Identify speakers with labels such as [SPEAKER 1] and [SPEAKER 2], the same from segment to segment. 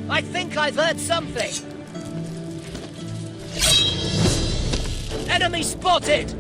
[SPEAKER 1] I think I've heard something! Enemy spotted!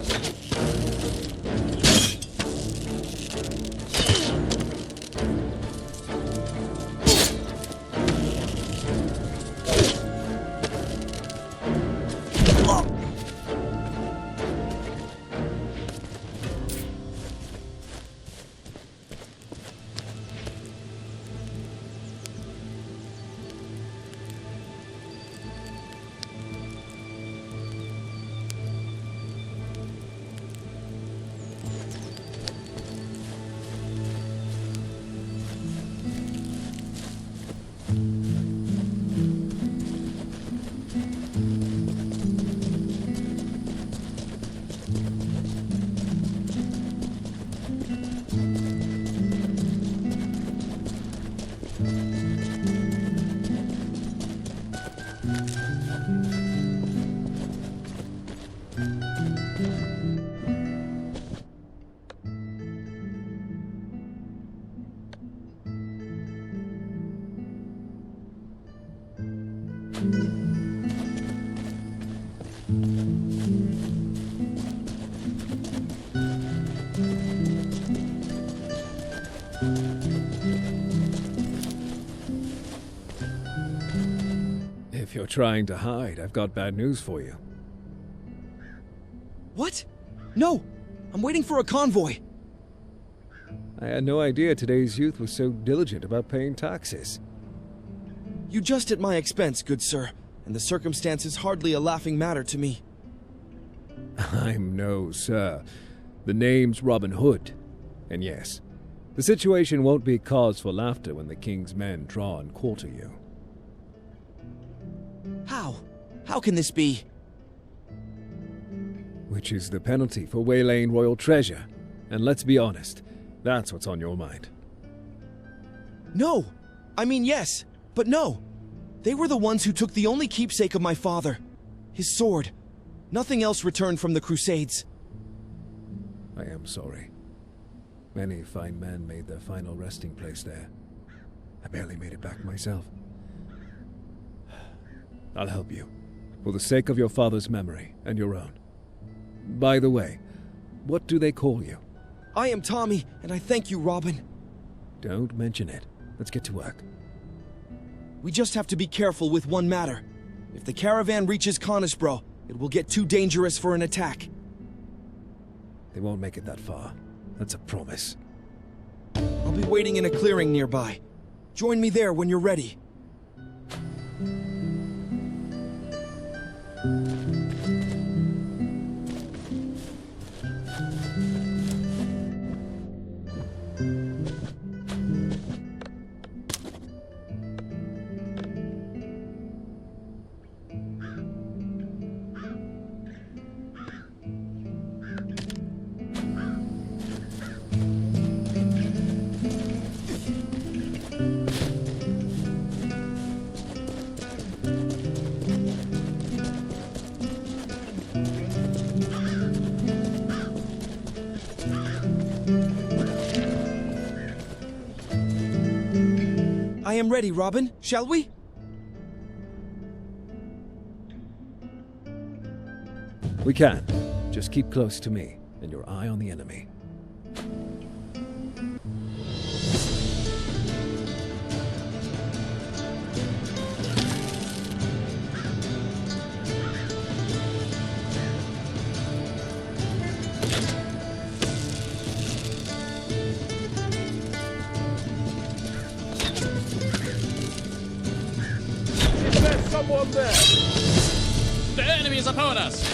[SPEAKER 2] If you're trying to hide, I've got bad news for you.
[SPEAKER 3] What? No! I'm waiting for a convoy!
[SPEAKER 2] I had no idea today's youth was so diligent about paying taxes.
[SPEAKER 3] You jest at my expense, good sir, and the circumstance is hardly a laughing matter to me.
[SPEAKER 2] I'm no sir. The name's Robin Hood. And yes, the situation won't be cause for laughter when the king's men draw and quarter you.
[SPEAKER 3] How? How can this be?
[SPEAKER 2] Which is the penalty for waylaying royal treasure. And let's be honest, that's what's on your mind.
[SPEAKER 3] No! I mean, yes, but no. They were the ones who took the only keepsake of my father. His sword. Nothing else returned from the Crusades.
[SPEAKER 2] I am sorry. Many fine men made their final resting place there. I barely made it back myself. I'll help you, for the sake of your father's memory and your own. By the way, what do they call you?
[SPEAKER 3] I am Tommy, and I thank you, Robin.
[SPEAKER 2] Don't mention it. Let's get to work.
[SPEAKER 3] We just have to be careful with one matter. If the caravan reaches Conisbro, it will get too dangerous for an attack.
[SPEAKER 2] They won't make it that far. That's a promise.
[SPEAKER 3] I'll be waiting in a clearing nearby. Join me there when you're ready. I am ready, Robin. Shall we?
[SPEAKER 2] We can. Just keep close to me, and your eye on the enemy.
[SPEAKER 4] Someone there!
[SPEAKER 5] The enemy is upon us!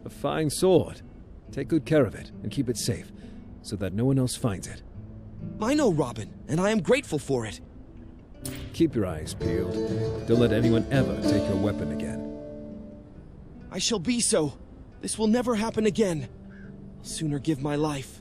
[SPEAKER 2] A fine sword. Take good care of it and keep it safe, so that no one else finds it.
[SPEAKER 3] I know, Robin, and I am grateful for it.
[SPEAKER 2] Keep your eyes peeled. Don't let anyone ever take your weapon again.
[SPEAKER 3] I shall be so. This will never happen again. I'll sooner give my life.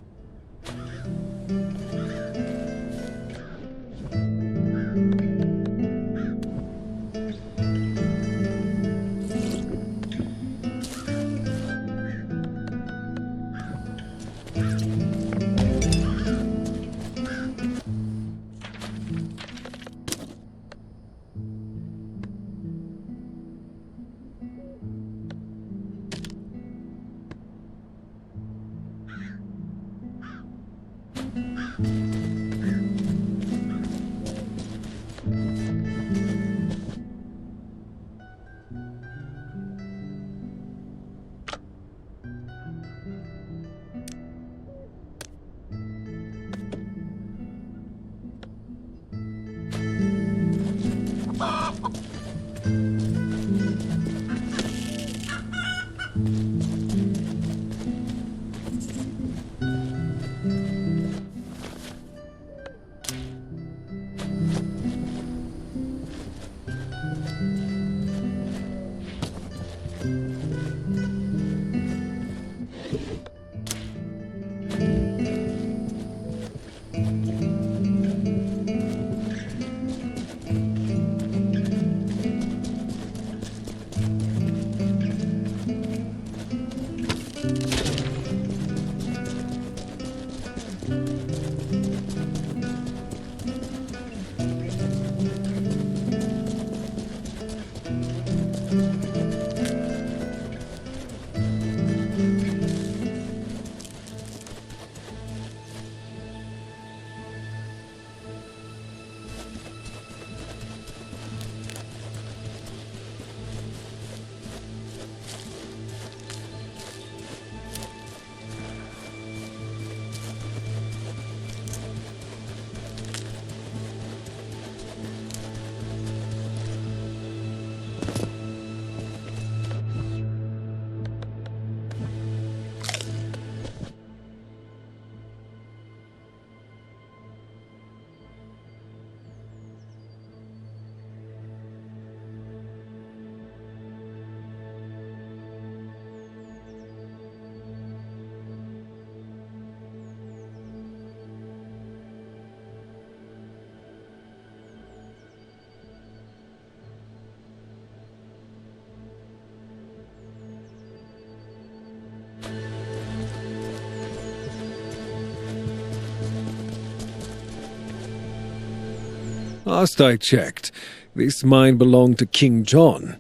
[SPEAKER 2] Last I checked, this mine belonged to King John.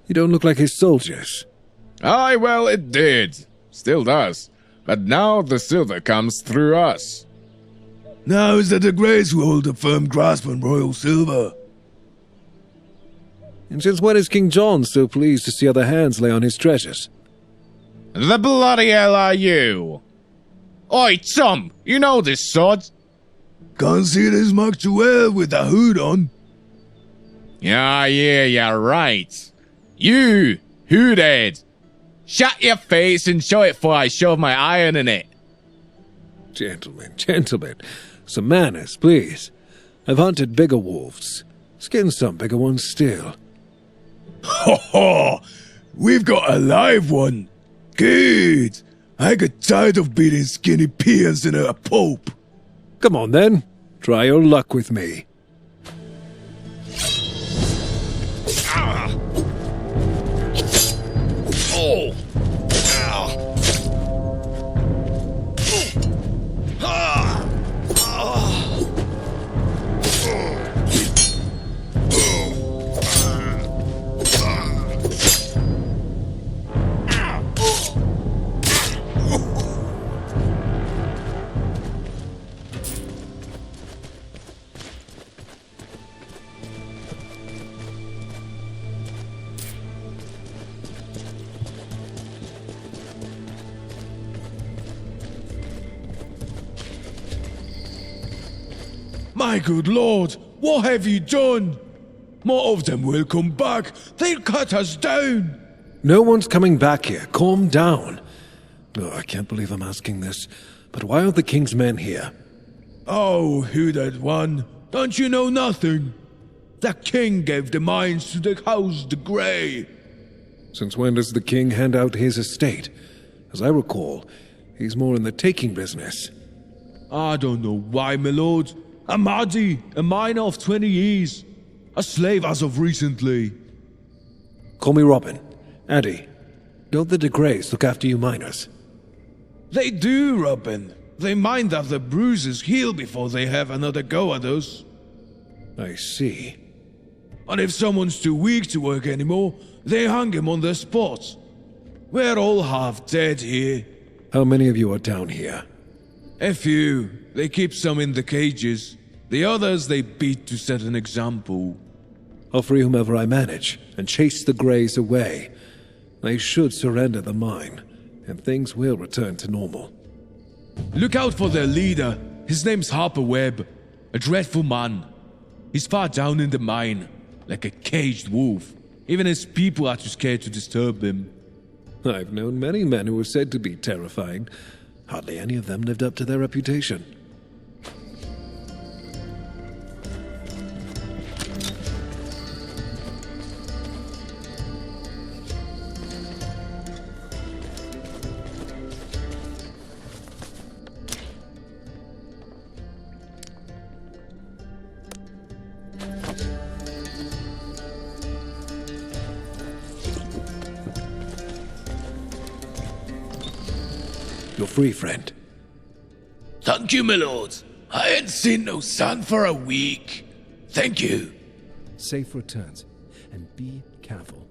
[SPEAKER 2] You don't look like his soldiers.
[SPEAKER 6] Aye, well, it did. Still does. But now the silver comes through us.
[SPEAKER 4] Now is it the Greys who hold a firm grasp on royal silver?
[SPEAKER 2] And since when is King John so pleased to see other hands lay on his treasures?
[SPEAKER 6] The bloody hell are you? Oi, Tom, you know this sword?
[SPEAKER 4] Can't see it as much too well with the hood on.
[SPEAKER 6] Yeah, you're right. You, hoodhead. Shut your face and show it before I shove my iron in it.
[SPEAKER 2] Gentlemen, some manners, please. I've hunted bigger wolves. Skin some bigger ones still.
[SPEAKER 4] Ho ho! We've got a live one. Good. I get tired of beating skinny peons in a pope.
[SPEAKER 2] Come on then, try your luck with me.
[SPEAKER 1] Oh!
[SPEAKER 4] My good lord, what have you done? More of them will come back. They'll cut us down.
[SPEAKER 2] No one's coming back here. Calm down. Oh, I can't believe I'm asking this, but why aren't the king's men here?
[SPEAKER 4] Oh, hooded one, don't you know nothing? The king gave the mines to the House the Grey.
[SPEAKER 2] Since when does the king hand out his estate? As I recall, he's more in the taking business.
[SPEAKER 4] I don't know why, my lord. A Mahdi, a miner of 20 years. A slave as of recently.
[SPEAKER 2] Call me Robin. Addy, don't the de Greys look after you miners?
[SPEAKER 4] They do, Robin. They mind that the bruises heal before they have another go at us.
[SPEAKER 2] I see.
[SPEAKER 4] And if someone's too weak to work anymore, they hang him on the spot. We're all half dead here.
[SPEAKER 2] How many of you are down here?
[SPEAKER 4] A few. They keep some in the cages. The others they beat to set an example.
[SPEAKER 2] I'll free whomever I manage and chase the Greys away. They should surrender the mine, and things will return to normal.
[SPEAKER 4] Look out for their leader. His name's Harper Webb. A dreadful man. He's far down in the mine, like a caged wolf. Even his people are too scared to disturb him.
[SPEAKER 2] I've known many men who were said to be terrifying. Hardly any of them lived up to their reputation. You're free, friend.
[SPEAKER 4] Thank you, my lord. I ain't seen no sun for a week. Thank you.
[SPEAKER 2] Safe returns, and be careful.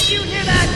[SPEAKER 1] Did you hear that?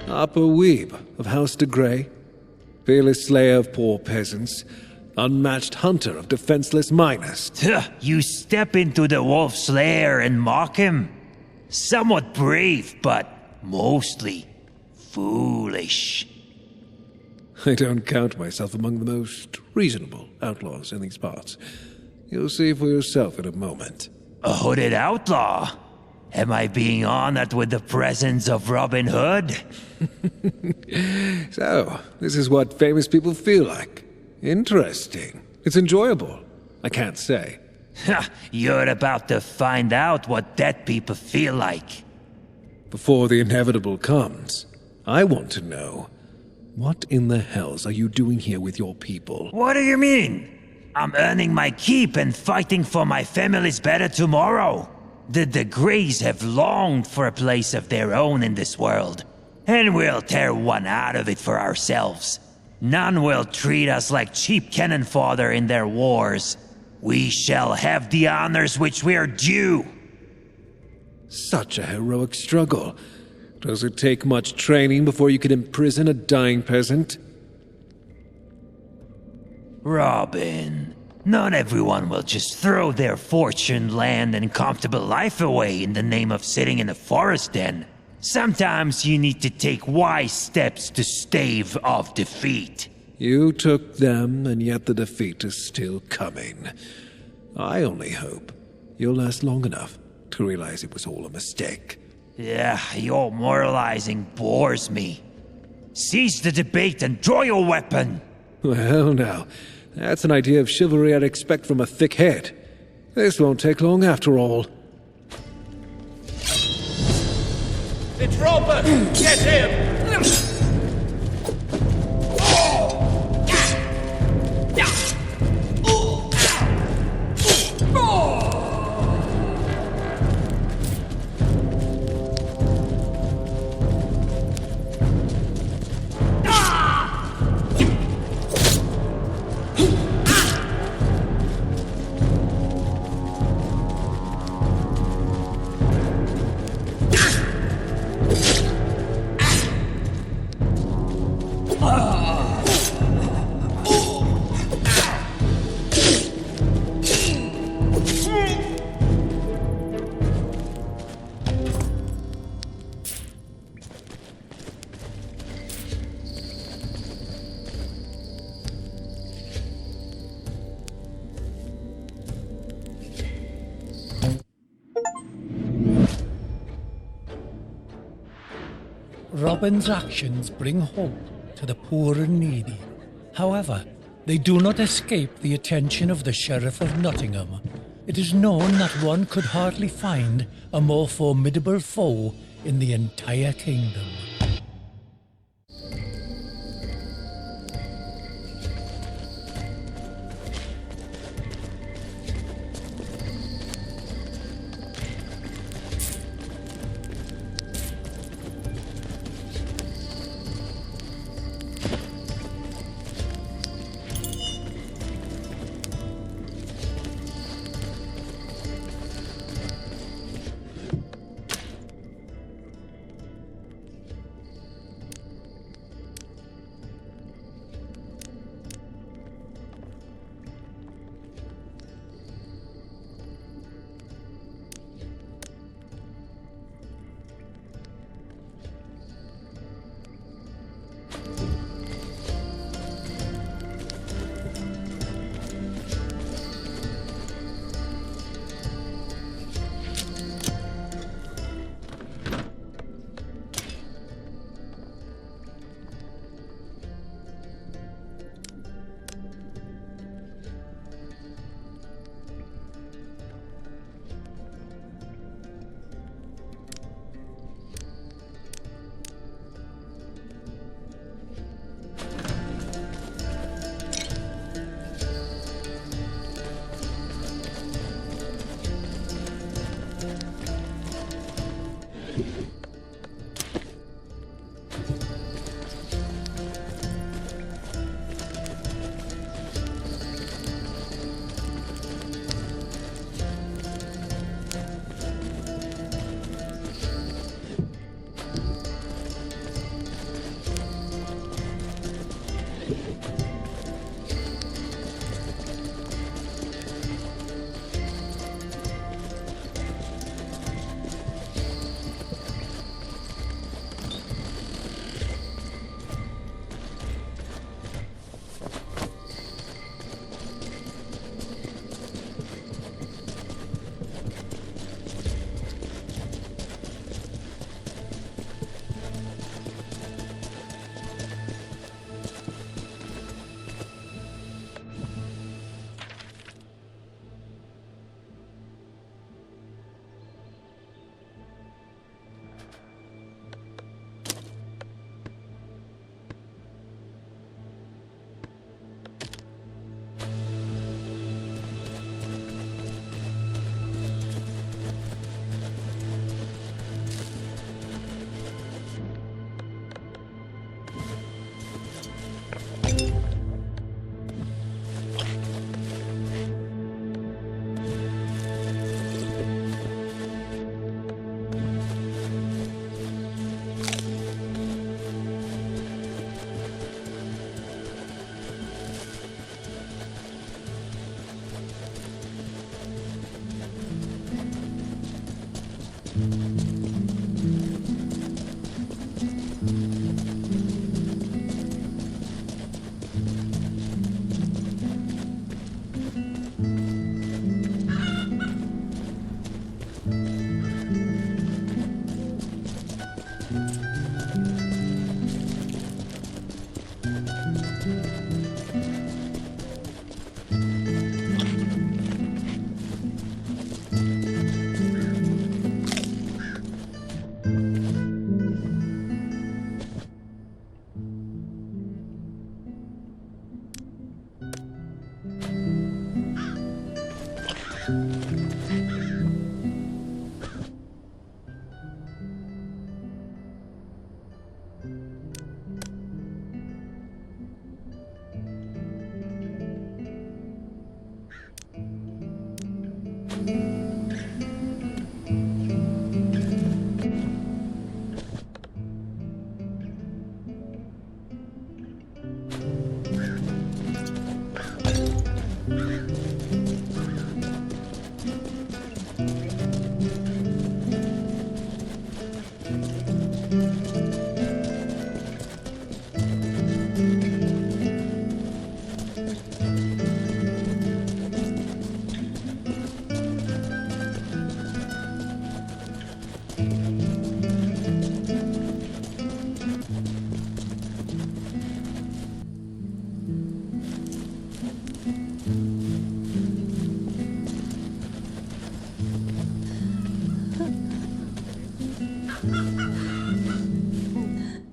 [SPEAKER 2] Harper Weeb of House de Grey, fearless slayer of poor peasants, unmatched hunter of defenseless miners.
[SPEAKER 7] You step into the wolf's lair and mock him? Somewhat brave, but mostly foolish.
[SPEAKER 2] I don't count myself among the most reasonable outlaws in these parts. You'll see for yourself in a moment.
[SPEAKER 7] A hooded outlaw? Am I being honored with the presence of Robin Hood?
[SPEAKER 2] So, this is what famous people feel like. Interesting. It's enjoyable. I can't say.
[SPEAKER 7] You're about to find out what dead people feel like.
[SPEAKER 2] Before the inevitable comes, I want to know, what in the hells are you doing here with your people?
[SPEAKER 7] What do you mean? I'm earning my keep and fighting for my family's better tomorrow. The Greys have longed for a place of their own in this world, and we'll tear one out of it for ourselves. None will treat us like cheap cannon fodder in their wars. We shall have the honors which we are due.
[SPEAKER 2] Such a heroic struggle. Does it take much training before you can imprison a dying peasant?
[SPEAKER 7] Robin, not everyone will just throw their fortune, land, and comfortable life away in the name of sitting in a forest den. Sometimes you need to take wise steps to stave off defeat.
[SPEAKER 2] You took them, and yet the defeat is still coming. I only hope you'll last long enough to realize it was all a mistake.
[SPEAKER 7] Yeah, your moralizing bores me. Cease the debate and draw your weapon.
[SPEAKER 2] Well, now, that's an idea of chivalry I'd expect from a thick head. This won't take long after all.
[SPEAKER 1] It's Robin! Get him!
[SPEAKER 8] Robin's actions bring hope to the poor and needy. However, they do not escape the attention of the Sheriff of Nottingham. It is known that one could hardly find a more formidable foe in the entire kingdom.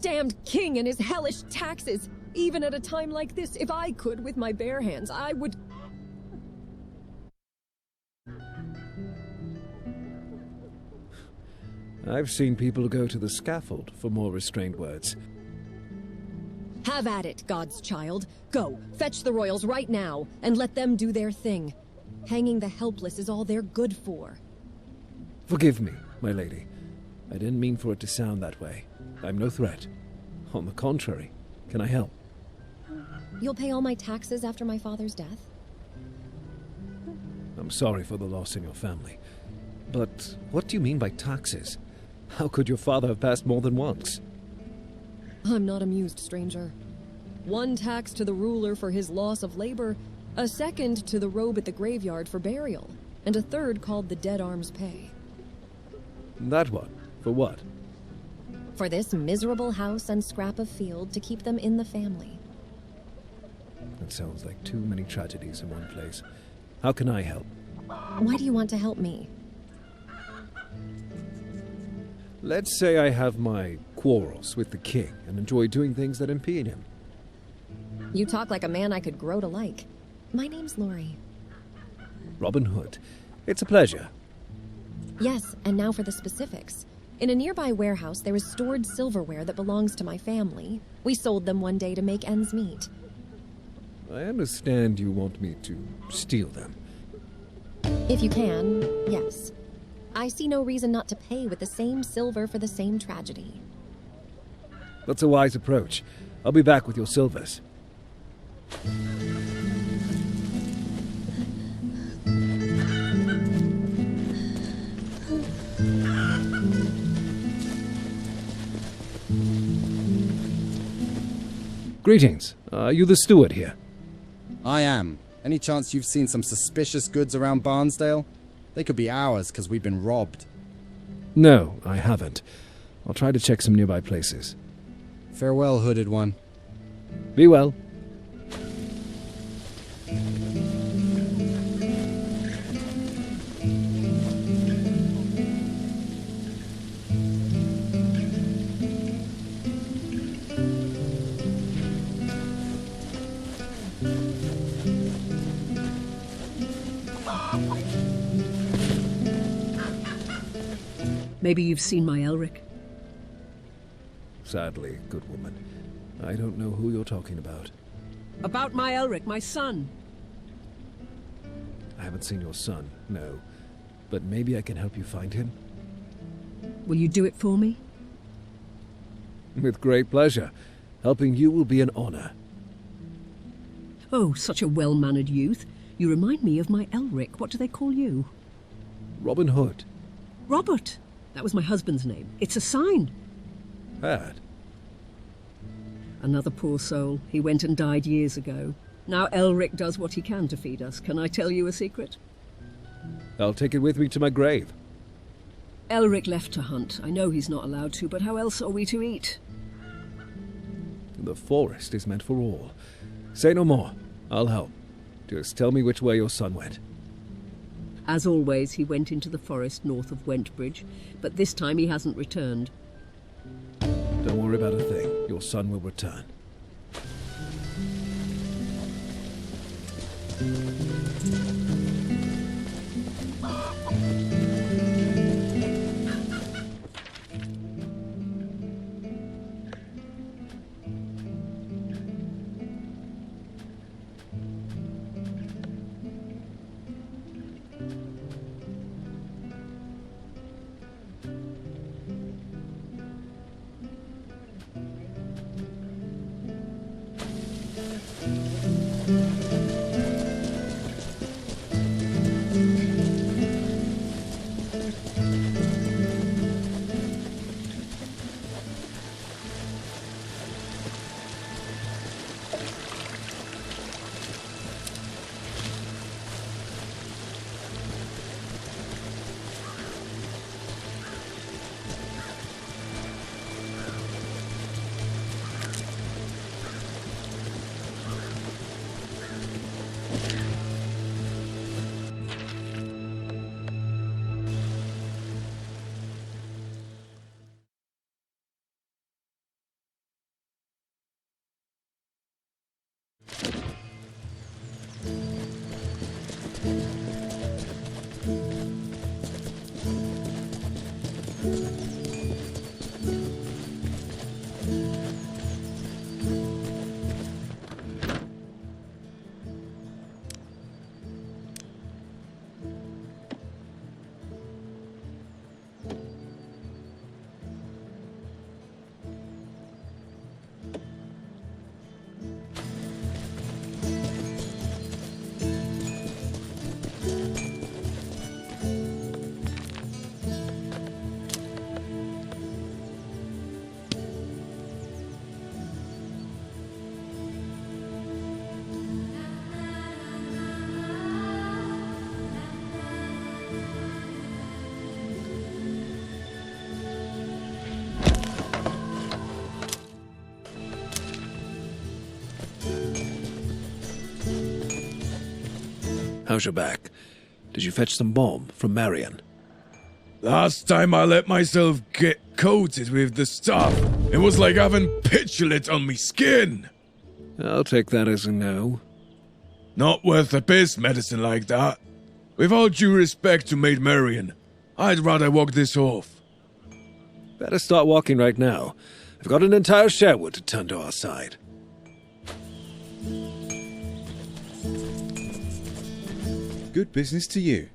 [SPEAKER 9] Damned king and his hellish taxes! Even at a time like this, if I could with my bare hands, I would...
[SPEAKER 2] I've seen people go to the scaffold for more restrained words.
[SPEAKER 9] Have at it, God's child. Go, fetch the royals right now, and let them do their thing. Hanging the helpless is all they're good for.
[SPEAKER 2] Forgive me, my lady. I didn't mean for it to sound that way. I'm no threat. On the contrary, can I help?
[SPEAKER 9] You'll pay all my taxes after my father's death?
[SPEAKER 2] I'm sorry for the loss in your family. But what do you mean by taxes? How could your father have passed more than once?
[SPEAKER 9] I'm not amused, stranger. One tax to the ruler for his loss of labor, a second to the robe at the graveyard for burial, and a third called the dead arms pay.
[SPEAKER 2] That one? For what?
[SPEAKER 9] For this miserable house and scrap of field to keep them in the family.
[SPEAKER 2] That sounds like too many tragedies in one place. How can I help?
[SPEAKER 9] Why do you want to help me?
[SPEAKER 2] Let's say I have my quarrels with the king and enjoy doing things that impede him.
[SPEAKER 9] You talk like a man I could grow to like. My name's Lori.
[SPEAKER 2] Robin Hood. It's a pleasure.
[SPEAKER 9] Yes, and now for the specifics. In a nearby warehouse, there is stored silverware that belongs to my family. We sold them one day to make ends meet.
[SPEAKER 2] I understand you want me to steal them.
[SPEAKER 9] If you can, yes. I see no reason not to pay with the same silver for the same tragedy.
[SPEAKER 2] That's a wise approach. I'll be back with your silvers. Greetings. Are you the steward here?
[SPEAKER 10] I am. Any chance you've seen some suspicious goods around Barnsdale? They could be ours, because we've been robbed.
[SPEAKER 2] No, I haven't. I'll try to check some nearby places.
[SPEAKER 10] Farewell, hooded one.
[SPEAKER 2] Be well.
[SPEAKER 11] Maybe you've seen my Elric?
[SPEAKER 2] Sadly, good woman. I don't know who you're talking about.
[SPEAKER 11] About my Elric, my son.
[SPEAKER 2] I haven't seen your son, no. But maybe I can help you find him?
[SPEAKER 11] Will you do it for me?
[SPEAKER 2] With great pleasure. Helping you will be an honor.
[SPEAKER 11] Oh, such a well-mannered youth. You remind me of my Elric. What do they call you?
[SPEAKER 2] Robin Hood.
[SPEAKER 11] Robert. That was my husband's name. It's a sign.
[SPEAKER 2] Had.
[SPEAKER 11] Another poor soul. He went and died years ago. Now Elric does what he can to feed us. Can I tell you a secret?
[SPEAKER 2] I'll take it with me to my grave.
[SPEAKER 11] Elric left to hunt. I know he's not allowed to, but how else are we to eat?
[SPEAKER 2] The forest is meant for all. Say no more. I'll help. Just tell me which way your son went.
[SPEAKER 11] As always, he went into the forest north of Wentbridge, but this time he hasn't returned.
[SPEAKER 2] Don't worry about a thing. Your son will return. How's your back? Did you fetch some balm from Marion?
[SPEAKER 4] Last time I let myself get coated with the stuff, it was like having petulant on me skin.
[SPEAKER 2] I'll take that as a no.
[SPEAKER 4] Not worth a piss medicine like that. With all due respect to Maid Marion, I'd rather walk this off.
[SPEAKER 2] Better start walking right now. I've got an entire Sherwood to turn to our side.
[SPEAKER 12] Good business to you.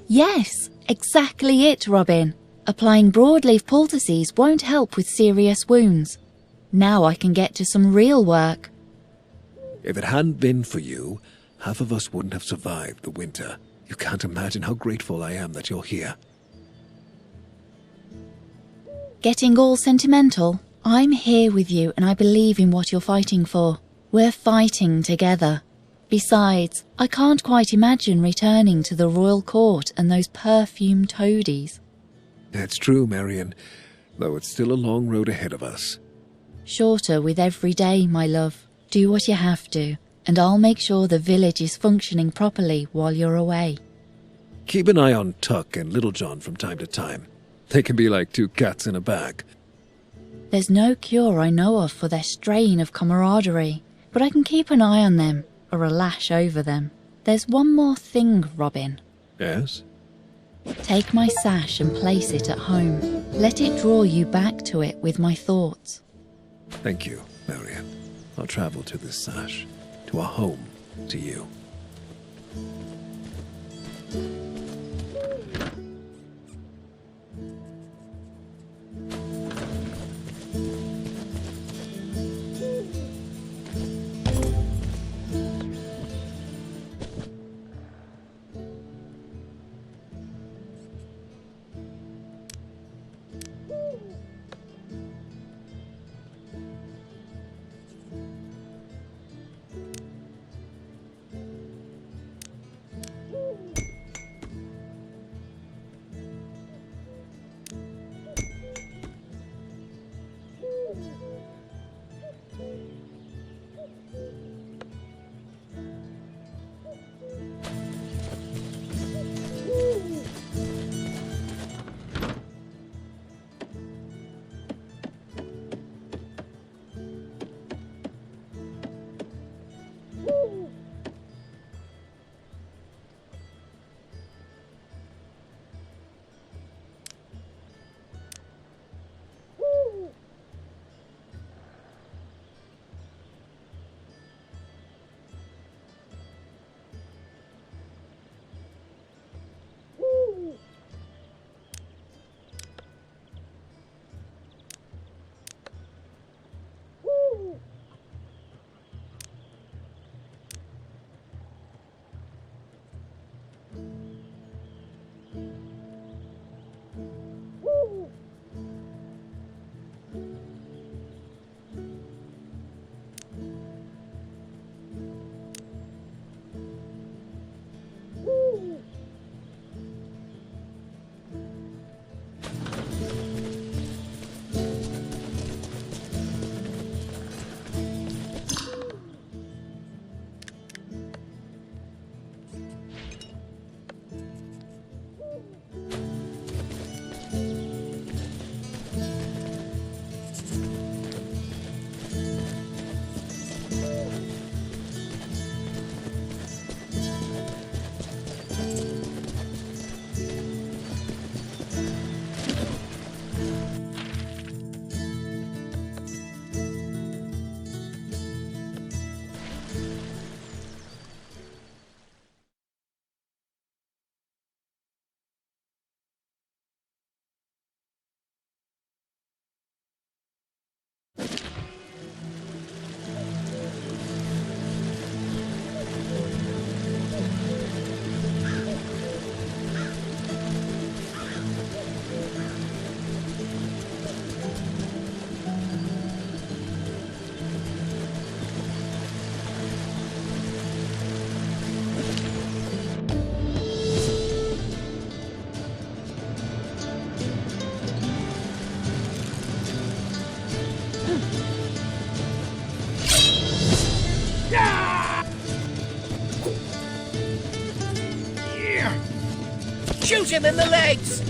[SPEAKER 13] Yes, exactly it, Robin. Applying broadleaf poultices won't help with serious wounds. Now I can get to some real work.
[SPEAKER 2] If it hadn't been for you, half of us wouldn't have survived the winter. You can't imagine how grateful I am that you're here.
[SPEAKER 13] Getting all sentimental? I'm here with you and I believe in what you're fighting for. We're fighting together. Besides, I can't quite imagine returning to the royal court and those perfumed toadies.
[SPEAKER 2] That's true, Marion, though it's still a long road ahead of us.
[SPEAKER 13] Shorter with every day, my love. Do what you have to, and I'll make sure the village is functioning properly while you're away.
[SPEAKER 2] Keep an eye on Tuck and Little John from time to time. They can be like two cats in a bag.
[SPEAKER 13] There's no cure I know of for their strain of camaraderie, but I can keep an eye on them, or a lash over them. There's one more thing, Robin.
[SPEAKER 2] Yes?
[SPEAKER 13] Take my sash and place it at home. Let it draw you back to it with my thoughts.
[SPEAKER 2] Thank you, Marion. I'll travel to this sash, to a home, to you.
[SPEAKER 1] Shoot him in the legs!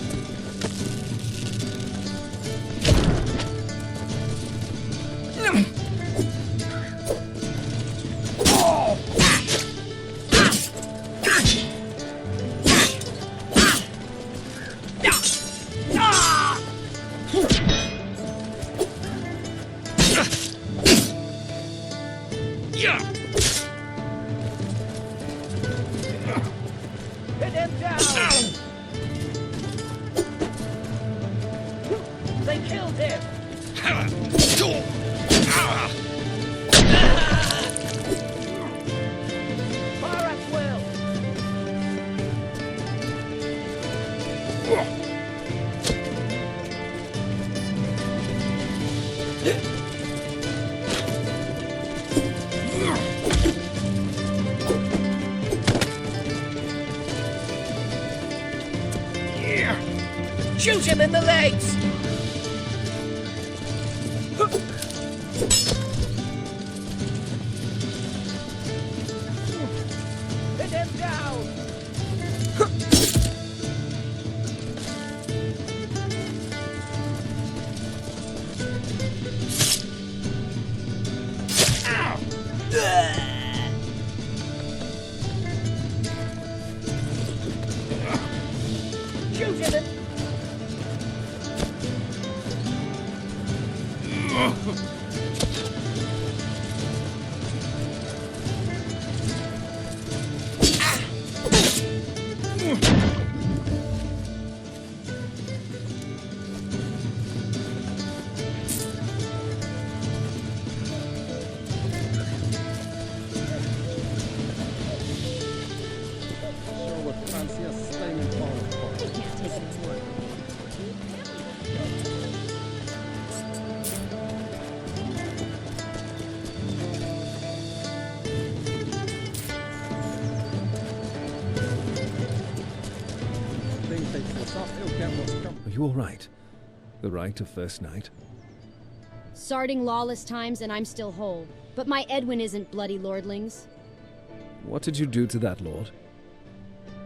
[SPEAKER 1] Pin him down! They killed him! Shoot him in the legs! Pin him down! Shoot him in...
[SPEAKER 10] Sherwood, fancy a steaming bowl of porridge.
[SPEAKER 11] I can't take it anymore.
[SPEAKER 10] Thing takes this up, he'll get what's coming.
[SPEAKER 2] Are you all right? The right of first night?
[SPEAKER 14] Starting lawless times and I'm still whole. But my Edwin isn't bloody lordlings.
[SPEAKER 2] What did you do to that lord?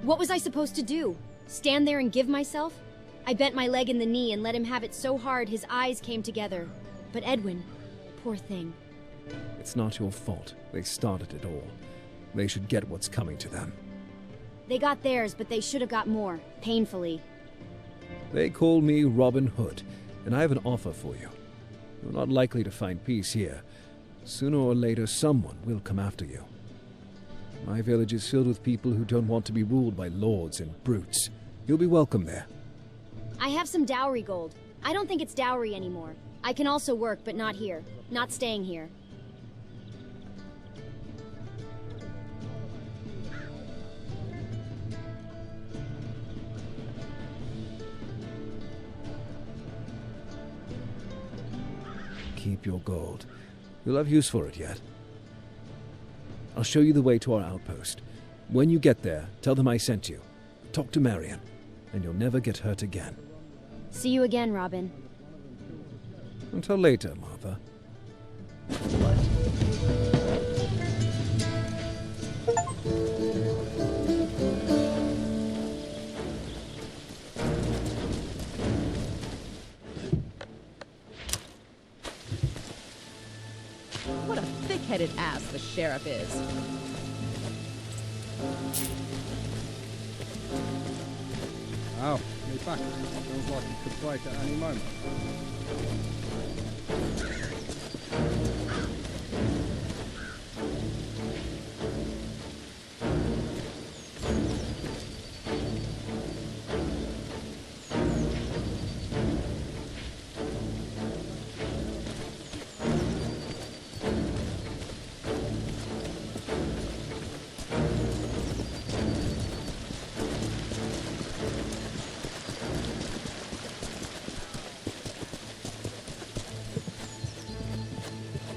[SPEAKER 14] What was I supposed to do? Stand there and give myself? I bent my leg in the knee and let him have it so hard his eyes came together. But Edwin, poor thing.
[SPEAKER 2] It's not your fault. They started it all. They should get what's coming to them.
[SPEAKER 14] They got theirs, but they should have got more. Painfully.
[SPEAKER 2] They call me Robin Hood, and I have an offer for you. You're not likely to find peace here. Sooner or later, someone will come after you. My village is filled with people who don't want to be ruled by lords and brutes. You'll be welcome there.
[SPEAKER 14] I have some dowry gold. I don't think it's dowry anymore. I can also work, but not here. Not staying here.
[SPEAKER 2] Keep your gold. You'll have use for it yet. I'll show you the way to our outpost. When you get there, tell them I sent you. Talk to Marion, and you'll never get hurt again.
[SPEAKER 14] See you again, Robin.
[SPEAKER 2] Until later, Martha.
[SPEAKER 15] What a thick-headed ass the sheriff is.
[SPEAKER 10] Oh, me back. Feels like it could break at any moment.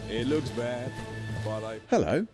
[SPEAKER 12] It looks bad, but I... Hello.